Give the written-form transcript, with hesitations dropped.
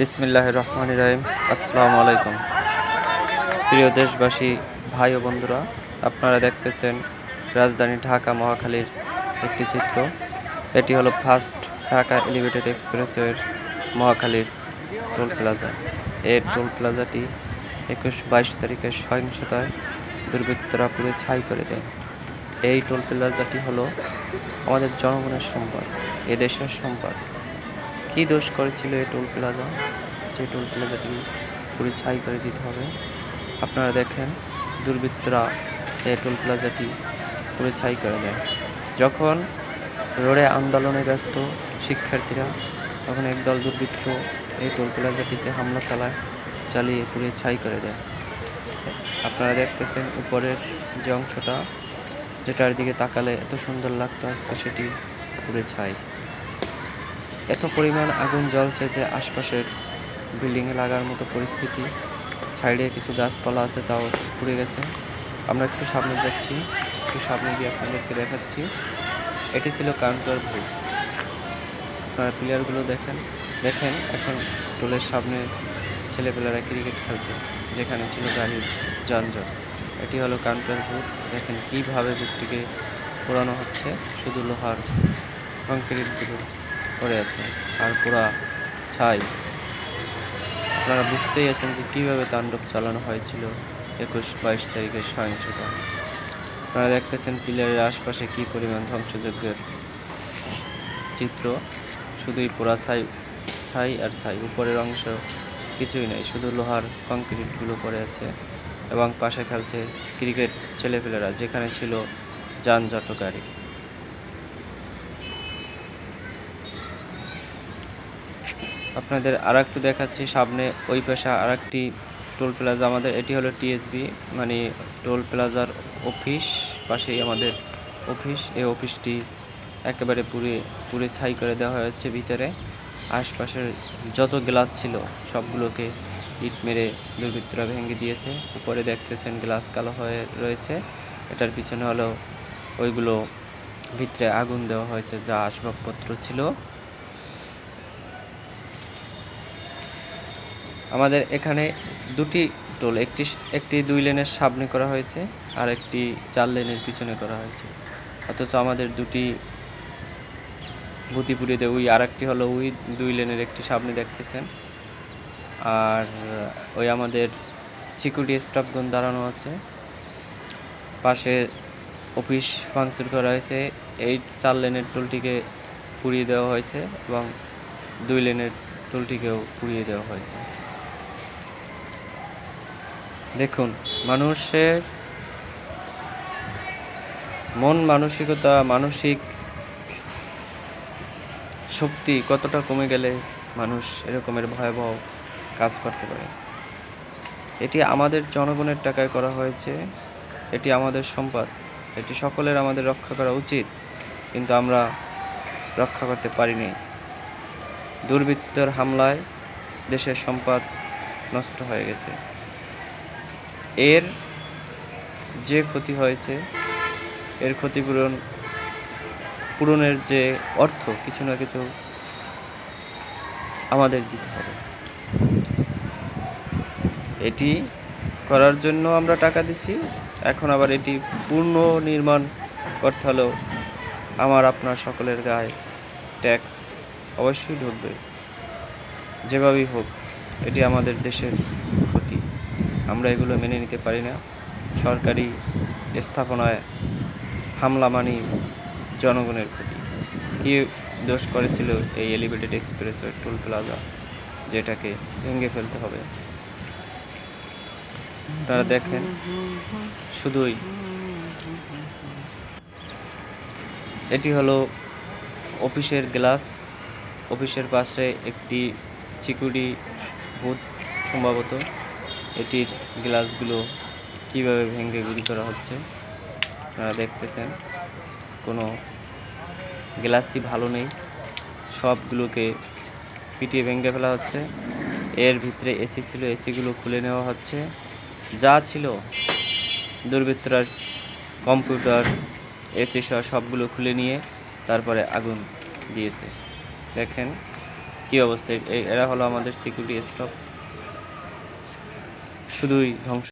বিসমিল্লাহির রহমানির রহিম। আসসালামু আলাইকুম। প্রিয় দেশবাসী, ভাই ও বন্ধুরা, আপনারা দেখতেছেন রাজধানী ঢাকা মহাখালীর একটি চিত্র। এটি হলো ফার্স্ট ঢাকা এলিভেটেড এক্সপ্রেসওয়ের মহাখালীর টোল প্লাজা। এই টোল প্লাজাটি 21-22 তারিখের সহিংসতায় দুর্বৃত্তরা পুড়ে ছাই করে দেয়। এই টোল প্লাজাটি হলো আমাদের জনগণের সম্পদ, এদেশের সম্পদ। কী দোষ করেছিল এই টোল প্লাজা যে টোল প্লাজাটি পুরো ছাই করে দিতে হবে? আপনারা দেখেন, দুর্বৃত্তরা এই টোল প্লাজাটি পুরো ছাই করে দেয়। যখন রোডে আন্দোলনে ব্যস্ত শিক্ষার্থীরা, তখন একদল দুর্বৃত্ত এই টোল প্লাজাটিতে হামলা চালিয়ে পুরো ছাই করে দেয়। আপনারা দেখতেছেন উপরের যে অংশটা, যেটার দিকে তাকালে এত সুন্দর লাগতো, আজকে সেটি পুরো ছাই। এত পরিমাণ আগুন জ্বলছে যে আশপাশের বিল্ডিংয়ে লাগার মতো পরিস্থিতি। সাইডে কিছু গাছপালা আছে, তাও পুড়ে গেছে। আমরা একটু সামনে যাচ্ছি, একটু সামনে গিয়ে আপনাদেরকে দেখাচ্ছি। এটি ছিল কাউন্টার ভূত। আপনারা প্লেয়ারগুলো দেখেন। এখন টোলের সামনে ছেলেপেলেরা ক্রিকেট খেলছে, যেখানে ছিল গাড়ির যানজট। এটি হলো কাউন্টার ভূত। দেখেন কীভাবে ভূতটিকে পোড়ানো হচ্ছে, শুধু লোহার কংক্রিটগুলো পড়ে আছে আর পুরা ছাই। আপনারা বুঝতেই আছেন যে কীভাবে তাণ্ডব চালানো হয়েছিল 21-22 তারিখের সহিংসতা। আপনারা দেখতেছেন পিলারের আশপাশে কী পরিমাণ ধ্বংসযজ্ঞের চিত্র। শুধুই পুরা ছাই আর ছাই। উপরের অংশ কিছুই নেই, শুধু লোহার কংক্রিটগুলো পড়ে আছে এবং পাশে খেলছে ক্রিকেট ছেলেপেলেরা, যেখানে ছিল যানজট গাড়ি। আপনাদের আরেকটু দেখাচ্ছি সামনে, ওই পাশে আরেকটি টোল প্লাজা আমাদের। এটি হলো টিএসবি, মানে টোল প্লাজার অফিস। পাশেই আমাদের অফিস। এই অফিসটি একেবারে পুরে ছাই করে দেওয়া হয়েছে। ভিতরে আশপাশের যত গ্লাস ছিল সবগুলোকে ইট মেরে দুর্বৃত্তরা ভেঙে দিয়েছে। উপরে দেখতেছেন গ্লাস কালো হয়ে রয়েছে। এটার পিছনে হলো ওইগুলো ভিতরে আগুন দেওয়া হয়েছে, যা আসবাবপত্র ছিল। আমাদের এখানে দুটি টোল, একটি 2 লেনের সামনে করা হয়েছে আর একটি 4 লেনের পিছনে করা হয়েছে। অথচ আমাদের দুটি ভূতি পুড়িয়ে দেয়। ওই আর একটি হলো ওই 2 লেনের একটি সামনে দেখতেছেন, আর ওই আমাদের সিকিউরিটি স্টাফগণ দাঁড়ানো আছে। পাশে অফিস ভাঙচুর করা হয়েছে। এই 4 লেনের টোলটিকে পুড়িয়ে দেওয়া হয়েছে এবং 2 লেনের টোলটিকেও পুড়িয়ে দেওয়া হয়েছে। দেখুন, মানুষের মন মানসিকতা, মানসিক শক্তি কতটা কমে গেলে মানুষ এরকমের ভয়াবহ কাজ করতে পারে। এটি আমাদের জনগণের টাকায় করা হয়েছে, এটি আমাদের সম্পদ, এটি সকলের আমাদের রক্ষা করা উচিত, কিন্তু আমরা রক্ষা করতে পারিনি। দুর্বৃত্তর হামলায় দেশের সম্পদ নষ্ট হয়ে গেছে। এর যে ক্ষতি হয়েছে, এর পূরণের যে অর্থ, কিছু না কিছু আমাদের দিতে হবে। এটি করার জন্য আমরা টাকা দিচ্ছি, এখন আবার এটি পুনর্নির্মাণ করতে হলেও আমার আপনার সকলের গায়ে ট্যাক্স অবশ্যই ঢুকবে। যেভাবেই হোক, এটি আমাদের দেশের ক্ষতি, আমরা এগুলো মেনে নিতে পারি না। সরকারি স্থাপনায় হামলা মানি জনগণের ক্ষতি। কী দোষ করেছিল এই এলিভেটেড এক্সপ্রেসওয়ে টোল প্লাজা, যেটাকে ভেঙে ফেলতে হবে? তারা দেখেন, শুধুই এটি হলো অফিসের গ্লাস। অফিসের পাশে একটি সিকিউরিটি বুথ সম্ভবত। এটির গ্লাসগুলো কীভাবে ভেঙে গুঁড়ি করা হচ্ছে আপনারা দেখতেছেন। কোনো গ্লাসই ভালো নেই, সবগুলোকে পিটিয়ে ভেঙে ফেলা হচ্ছে। এর ভিতরে এসি ছিল, এসিগুলো খুলে নেওয়া হচ্ছে। যা ছিল দুর্বৃত্তরা কম্পিউটার, এসি সহ সবগুলো খুলে নিয়ে তারপরে আগুন দিয়েছে। দেখেন কী অবস্থা, এরা হলো আমাদের সিকিউরিটি স্টাফ, শুধুই ধ্বংস।